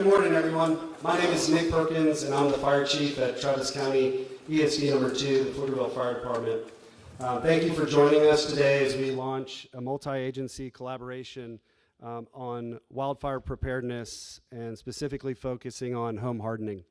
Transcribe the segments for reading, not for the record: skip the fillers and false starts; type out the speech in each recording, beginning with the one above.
Good morning, everyone. My name is Nick Perkins, and I'm the Fire Chief at Travis County ESD number 2, the Pflugerville Fire Department. Thank you for joining us today as we launch a multi-agency collaboration on wildfire preparedness and specifically focusing on home hardening.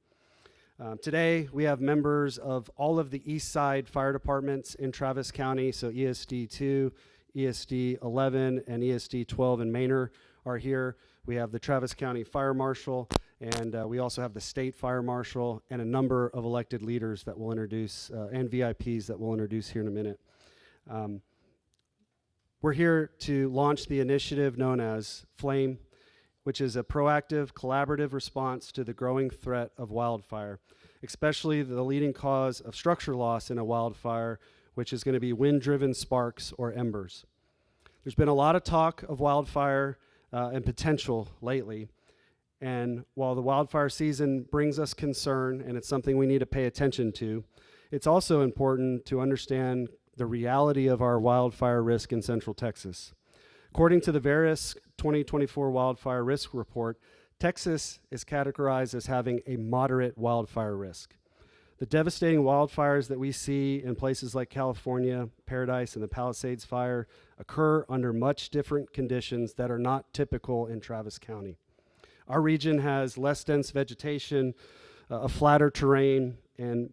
Today, we have members of all of the East Side fire departments in Travis County, so ESD 2, ESD 11, and ESD 12 in Manor are here. We have the Travis County Fire Marshal, and we also have the State Fire Marshal and a number of elected leaders that we'll introduce, and VIPs that we'll introduce here in a minute. We're here to launch the initiative known as FLAME, which is a proactive, collaborative response to the growing threat of wildfire, especially the leading cause of structure loss in a wildfire, which is going to be wind-driven sparks or embers. There's been a lot of talk of wildfire and potential lately, and while the wildfire season brings us concern and it's something we need to pay attention to, it's also important to understand the reality of our wildfire risk in Central Texas. According to the various 2024 wildfire risk report, Texas is categorized as having a moderate wildfire risk. The devastating wildfires that we see in places like California, Paradise, and the Palisades Fire occur under much different conditions that are not typical in Travis County. Our region has less dense vegetation, a flatter terrain, and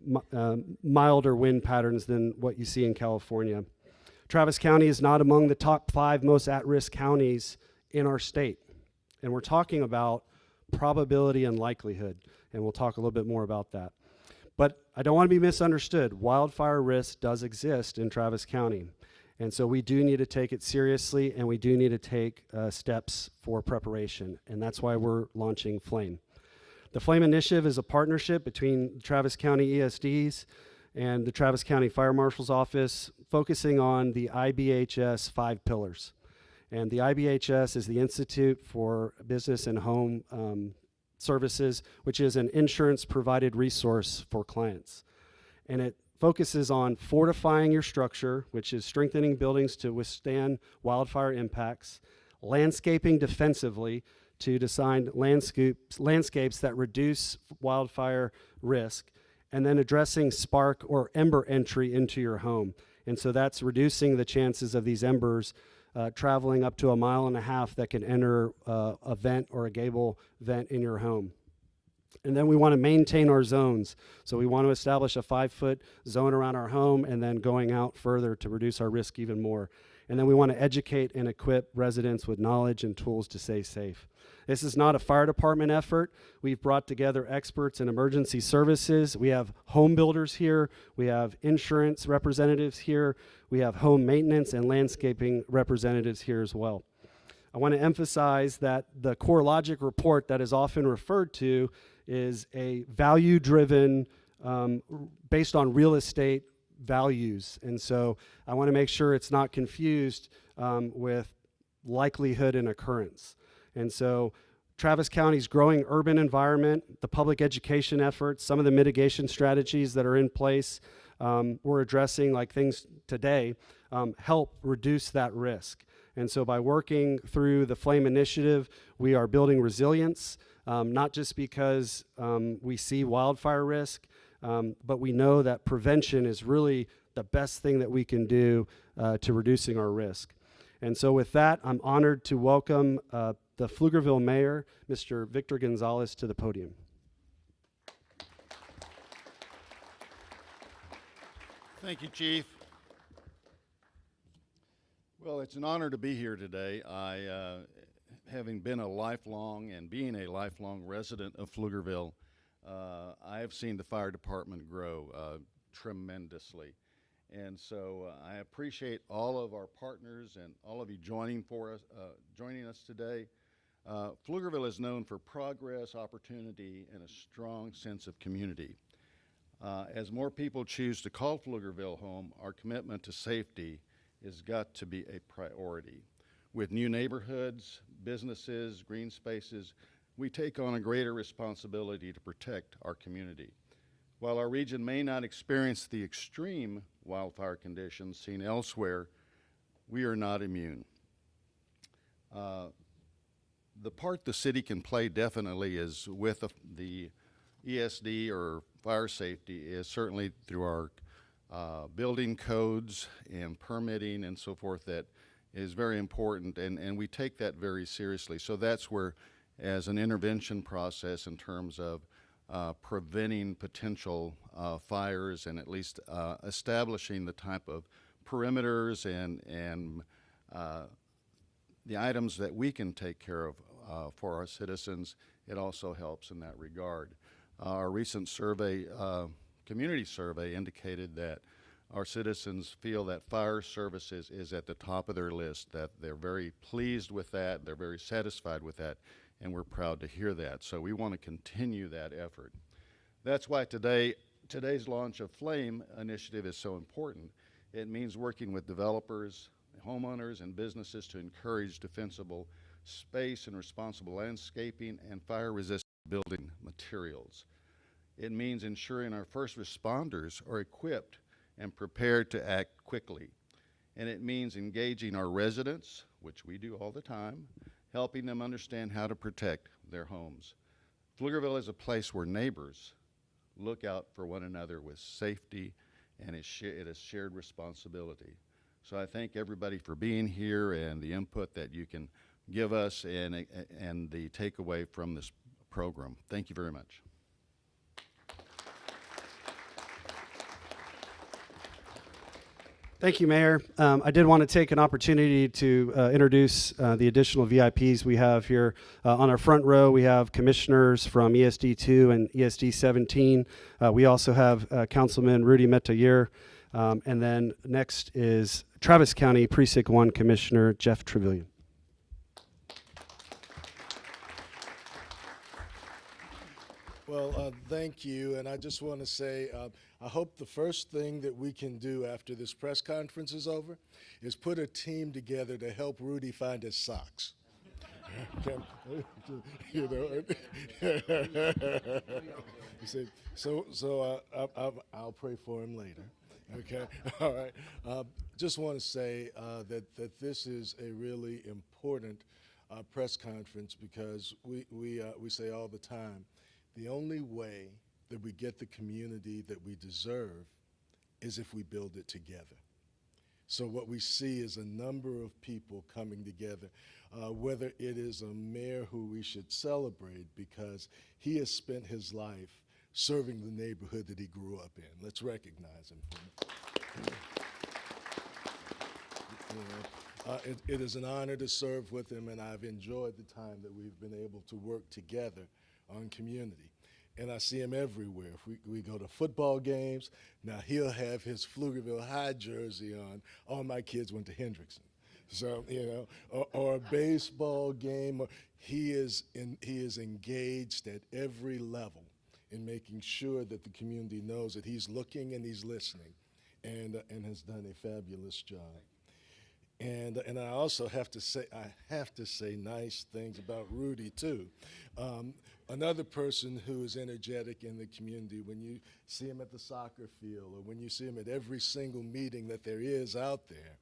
milder wind patterns than what you see in California. Travis County is not among the top 5 most at-risk counties in our state. And we're talking about probability and likelihood, and we'll talk a little bit more about that. But I don't want to be misunderstood. Wildfire risk does exist in Travis County. And so we do need to take it seriously, and we do need to take steps for preparation. And that's why we're launching FLAME. The FLAME initiative is a partnership between Travis County ESDs and the Travis County Fire Marshal's Office, focusing on the IBHS 5 pillars. And the IBHS is the Institute for Business and Home Services, which is an insurance-provided resource for clients. And it focuses on fortifying your structure, which is strengthening buildings to withstand wildfire impacts, landscaping defensively to design landscapes that reduce wildfire risk, and then addressing spark or ember entry into your home. And so that's reducing the chances of these embers traveling up to 1.5 miles that can enter a vent or a gable vent in your home. And then we want to maintain our zones. So we want to establish a 5-foot zone around our home and then going out further to reduce our risk even more. And then we want to educate and equip residents with knowledge and tools to stay safe. This is not a fire department effort. We've brought together experts in emergency services. We have home builders here. We have insurance representatives here. We have home maintenance and landscaping representatives here as well. I want to emphasize that the CoreLogic report that is often referred to is a value-driven, based on real estate values. And so I want to make sure it's not confused with likelihood and occurrence. And so Travis County's growing urban environment, the public education efforts, some of the mitigation strategies that are in place we're addressing, like things today, help reduce that risk. And so by working through the FLAME initiative, we are building resilience, not just because we see wildfire risk, but we know that prevention is really the best thing that we can do to reducing our risk. And so with that, I'm honored to welcome the Pflugerville Mayor, Mr. Victor Gonzalez, to the podium. Thank you, Chief. Well, it's an honor to be here today. Having been a lifelong and being a lifelong resident of Pflugerville, I have seen the fire department grow tremendously. And so I appreciate all of our partners and all of you joining us today. Pflugerville is known for progress, opportunity, and a strong sense of community. As more people choose to call Pflugerville home, our commitment to safety has got to be a priority. With new neighborhoods, businesses, green spaces, we take on a greater responsibility to protect our community. While our region may not experience the extreme wildfire conditions seen elsewhere, we are not immune. The part the city can play definitely is with the ESD or fire safety is certainly through our building codes and permitting and so forth. That is very important, and we take that very seriously. So that's where, as an intervention process in terms of preventing potential fires and at least establishing the type of perimeters and the items that we can take care of for our citizens, it also helps in that regard. Our recent survey, community survey, indicated that our citizens feel that fire services is at the top of their list, that they're very pleased with that, they're very satisfied with that, and we're proud to hear that. So we want to continue that effort. That's why today's launch of Flame initiative is so important. It means working with developers, homeowners, and businesses to encourage defensible space and responsible landscaping and fire-resistant building materials. It means ensuring our first responders are equipped and prepared to act quickly. And it means engaging our residents, which we do all the time, helping them understand how to protect their homes. Pflugerville is a place where neighbors look out for one another with safety, and it is shared responsibility. So I thank everybody for being here and the input that you can give us and the takeaway from this program. Thank you very much. Thank you, Mayor. I did want to take an opportunity to introduce the additional VIPs we have here. On our front row, we have commissioners from ESD 2 and ESD 17. We also have Councilman Rudy Metayer. And then next is Travis County Precinct 1 Commissioner Jeff Trevelyan. Well, thank you, and I just want to say I hope the first thing that we can do after this press conference is over is put a team together to help Rudy find his socks. You know, you say, so I'll pray for him later. Okay, all right. Just want to say that this is a really important press conference because we say all the time, the only way that we get the community that we deserve is if we build it together. So what we see is a number of people coming together, whether it is a mayor who we should celebrate because he has spent his life serving the neighborhood that he grew up in. Let's recognize him for it. It is an honor to serve with him, and I've enjoyed the time that we've been able to work together on community. And I see him everywhere. If we go to football games, now he'll have his Pflugerville High jersey on. All my kids went to Hendrickson. So, you know, or a baseball game, he is engaged at every level in making sure that the community knows that he's looking and he's listening, and has done a fabulous job. And I also have to say nice things about Rudy too. Another person who is energetic in the community, when you see him at the soccer field or when you see him at every single meeting that there is out there,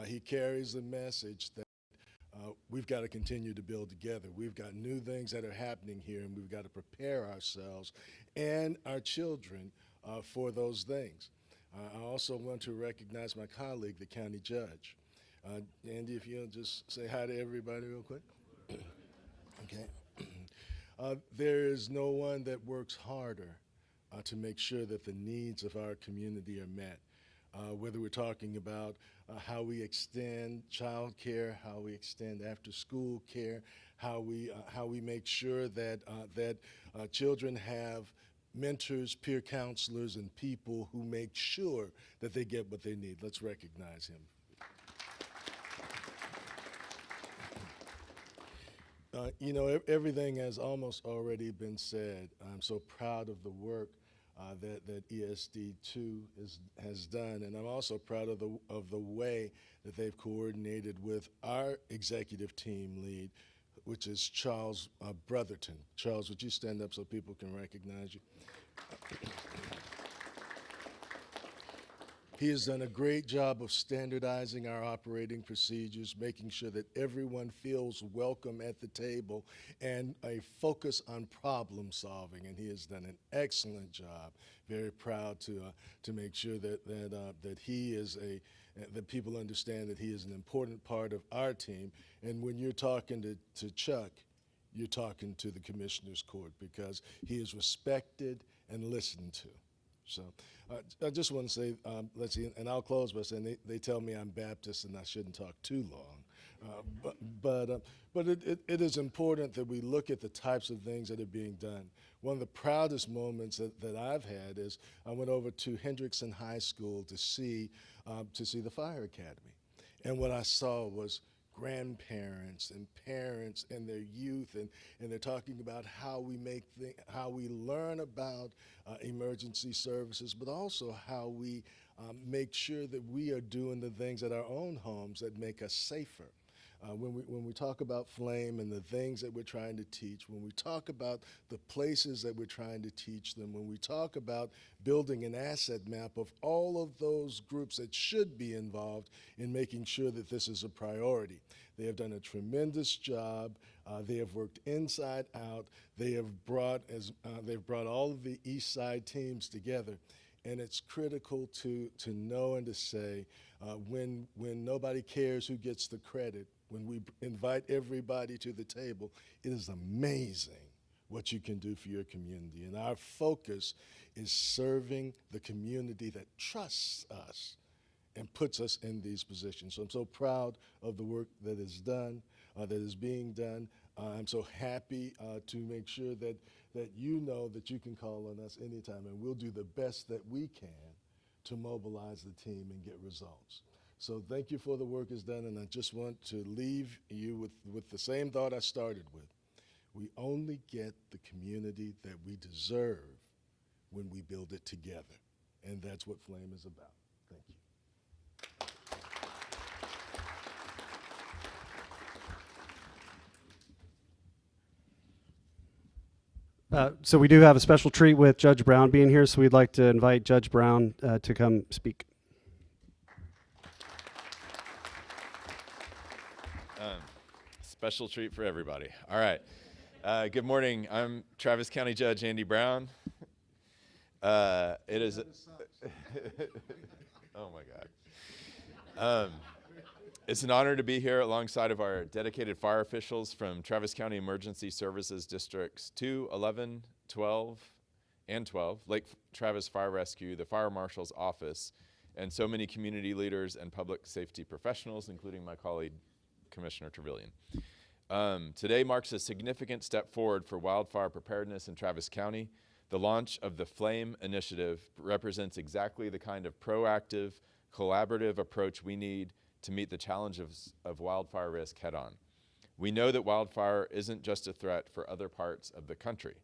he carries the message that we've got to continue to build together. We've got new things that are happening here, and we've got to prepare ourselves and our children for those things. I also want to recognize my colleague, the county judge. Andy, if you'll just say hi to everybody real quick. Okay. There is no one that works harder to make sure that the needs of our community are met. Whether we're talking about how we extend child care, how we extend after-school care, how we make sure that children have mentors, peer counselors, and people who make sure that they get what they need. Let's recognize him. You know, everything has almost already been said. I'm so proud of the work that ESD2 has done, and I'm also proud of the way that they've coordinated with our executive team lead, which is Charles Brotherton. Charles, would you stand up so people can recognize you? He has done a great job of standardizing our operating procedures, making sure that everyone feels welcome at the table, and a focus on problem solving. And he has done an excellent job. Very proud to make sure that he is that people understand that he is an important part of our team. And when you're talking to Chuck, you're talking to the Commissioner's Court, because he is respected and listened to. So I just want to say, let's see, and I'll close by saying they tell me I'm Baptist and I shouldn't talk too long. But it is important that we look at the types of things that are being done. One of the proudest moments that I've had is I went over to Hendrickson High School to see the Fire Academy. And what I saw was grandparents and parents and their youth, and they're talking about how we learn about emergency services, but also how we make sure that we are doing the things at our own homes that make us safer. When we talk about flame and the things that we're trying to teach, when we talk about the places that we're trying to teach them, when we talk about building an asset map of all of those groups that should be involved in making sure that this is a priority. They have done a tremendous job. They have worked inside out. They have brought all of the East Side teams together. And it's critical to know and to say, when nobody cares who gets the credit, when we invite everybody to the table, it is amazing what you can do for your community. And our focus is serving the community that trusts us and puts us in these positions. So I'm so proud of the work that is done, that is being done. I'm so happy to make sure that you know that you can call on us anytime, and we'll do the best that we can to mobilize the team and get results. So thank you for the work is done, and I just want to leave you with the same thought I started with. We only get the community that we deserve when we build it together, and that's what Flame is about. Thank you. So we do have a special treat with Judge Brown being here, so we'd like to invite Judge Brown to come speak. Special treat for everybody. All right. Good morning. I'm Travis County Judge Andy Brown. It is. Oh my God. It's an honor to be here alongside of our dedicated fire officials from Travis County Emergency Services Districts 2, 11, 12, and 12, Lake Travis Fire Rescue, the Fire Marshal's Office, and so many community leaders and public safety professionals, including my colleague, Commissioner Trevelyan. Today marks a significant step forward for wildfire preparedness in Travis County. The launch of the Flame Initiative represents exactly the kind of proactive, collaborative approach we need to meet the challenges of wildfire risk head-on. We know that wildfire isn't just a threat for other parts of the country.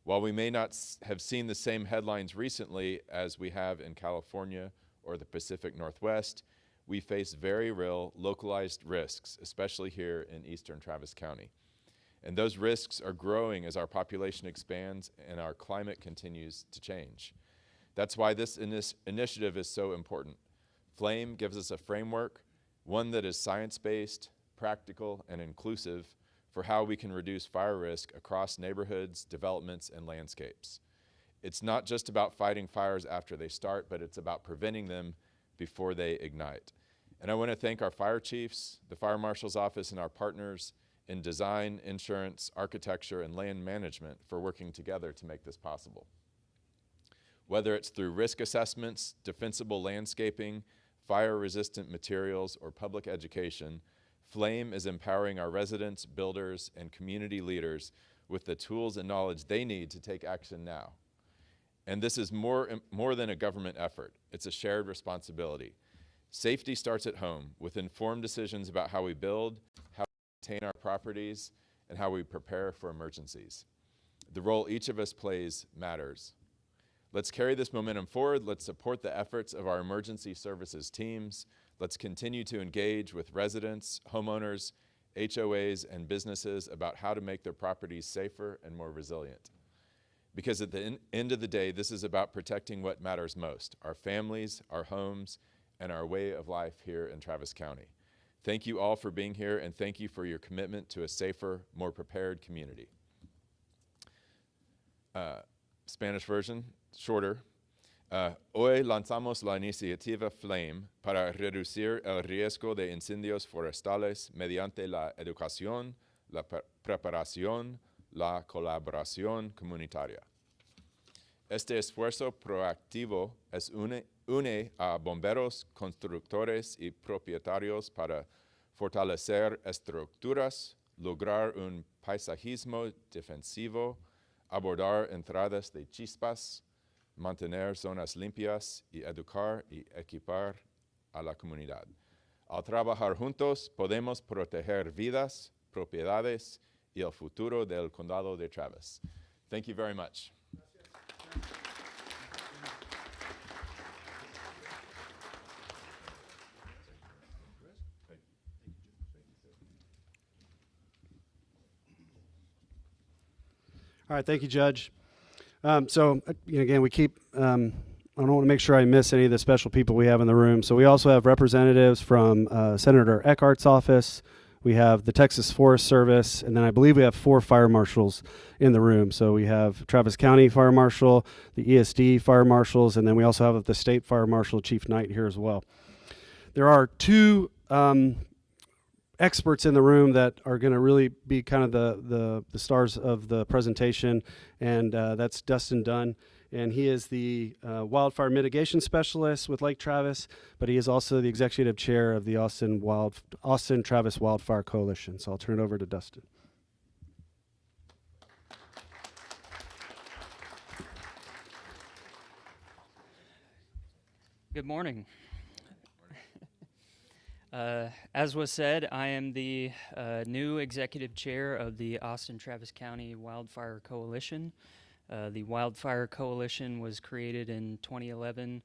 While we may not have seen the same headlines recently as we have in California or the Pacific Northwest, we face very real localized risks, especially here in eastern Travis County. And those risks are growing as our population expands and our climate continues to change. That's why this initiative is so important. Flame gives us a framework, one that is science-based, practical, and inclusive for how we can reduce fire risk across neighborhoods, developments, and landscapes. It's not just about fighting fires after they start, but it's about preventing them before they ignite. And I want to thank our fire chiefs, the Fire Marshal's Office, and our partners in design, insurance, architecture, and land management for working together to make this possible. Whether it's through risk assessments, defensible landscaping, fire-resistant materials, or public education, Flame is empowering our residents, builders, and community leaders with the tools and knowledge they need to take action now. And this is more than a government effort. It's a shared responsibility. Safety starts at home with informed decisions about how we build, how we maintain our properties, and how we prepare for emergencies. The role each of us plays matters. Let's carry this momentum forward. Let's support the efforts of our emergency services teams. Let's continue to engage with residents, homeowners, HOAs, and businesses about how to make their properties safer and more resilient. because at the end of the day, this is about protecting what matters most, our families, our homes, and our way of life here in Travis County. Thank you all for being here, and thank you for your commitment to a safer, more prepared community. Spanish version, shorter. Hoy lanzamos la iniciativa Flame para reducir el riesgo de incendios forestales mediante la educación, la preparación, la colaboración comunitaria. Este esfuerzo proactivo une a bomberos, constructores y propietarios para fortalecer estructuras, lograr un paisajismo defensivo, abordar entradas de chispas, mantener zonas limpias y educar y equipar a la comunidad. Al trabajar juntos, podemos proteger vidas, propiedades y el futuro del condado de Travis. Thank you very much. All right, thank you, Judge. Again, we keep, I don't want to make sure I miss any of the special people we have in the room. So we also have representatives from Senator Eckhart's office. We have the Texas Forest Service, and then I believe we have 4 fire marshals in the room. So we have Travis County Fire Marshal, the ESD Fire Marshals, and then we also have the State Fire Marshal, Chief Knight, here as well. There are 2 experts in the room that are going to really be kind of the stars of the presentation, and that's Dustin Dunn, and he is the wildfire mitigation specialist with Lake Travis, but he is also the executive chair of the Austin Travis Wildfire Coalition. So I'll turn it over to Dustin. Good morning. As was said, I am the new executive chair of the Austin Travis County Wildfire Coalition. The Wildfire Coalition was created in 2011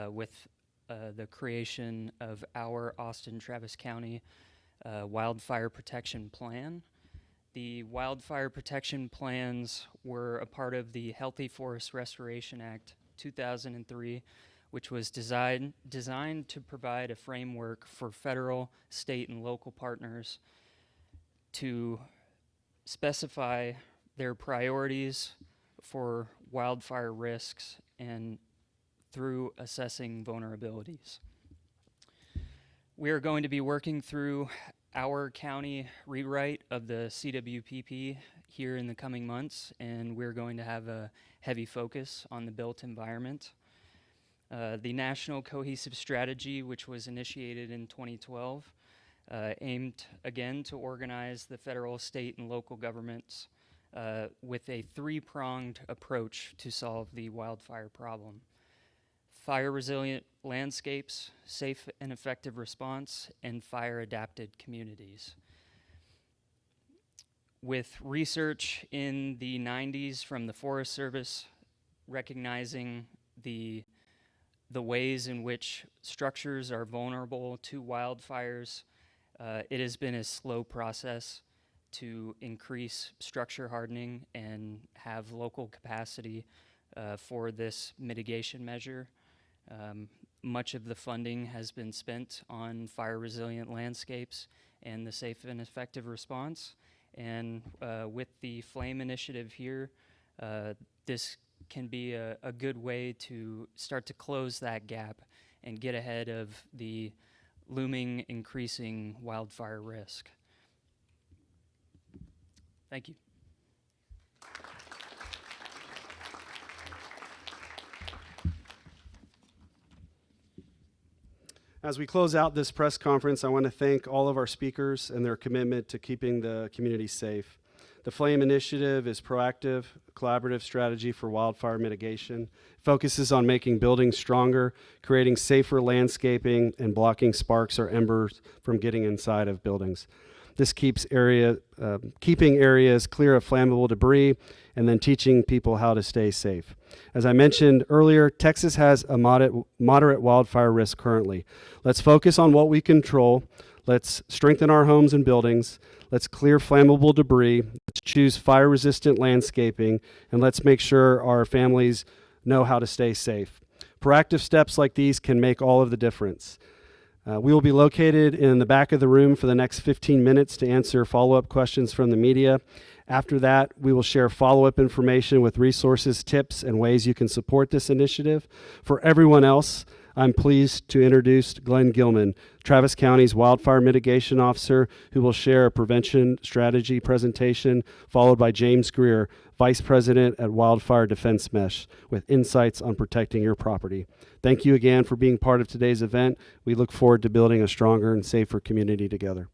with the creation of our Austin Travis County Wildfire Protection Plan. The Wildfire Protection Plans were a part of the Healthy Forest Restoration Act 2003, which was designed to provide a framework for federal, state, and local partners to specify their priorities for wildfire risks and through assessing vulnerabilities. We are going to be working through our county rewrite of the CWPP here in the coming months, and we're going to have a heavy focus on the built environment. The National Cohesive Strategy, which was initiated in 2012, aimed again to organize the federal, state, and local governments with a 3-pronged approach to solve the wildfire problem. Fire-resilient landscapes, safe and effective response, and fire-adapted communities. With research in the 90s from the Forest Service recognizing the ways in which structures are vulnerable to wildfires, it has been a slow process to increase structure hardening and have local capacity for this mitigation measure. Much of the funding has been spent on fire-resilient landscapes and the safe and effective response. And with the Flame initiative here, this can be a good way to start to close that gap and get ahead of the looming increasing wildfire risk. Thank you. As we close out this press conference, I want to thank all of our speakers and their commitment to keeping the community safe. The Flame Initiative is proactive, collaborative strategy for wildfire mitigation. It focuses on making buildings stronger, creating safer landscaping, and blocking sparks or embers from getting inside of buildings. This keeps keeping areas clear of flammable debris and then teaching people how to stay safe. As I mentioned earlier, Texas has a moderate wildfire risk currently. Let's focus on what we control. Let's strengthen our homes and buildings. Let's clear flammable debris. Let's choose fire-resistant landscaping, and let's make sure our families know how to stay safe. Proactive steps like these can make all of the difference. We will be located in the back of the room for the next 15 minutes to answer follow-up questions from the media. After that, we will share follow-up information with resources, tips, and ways you can support this initiative. For everyone else, I'm pleased to introduce Glenn Gilman, Travis County's Wildfire Mitigation Officer, who will share a prevention strategy presentation, followed by James Greer, Vice President at Wildfire Defense Mesh, with insights on protecting your property. Thank you again for being part of today's event. We look forward to building a stronger and safer community together.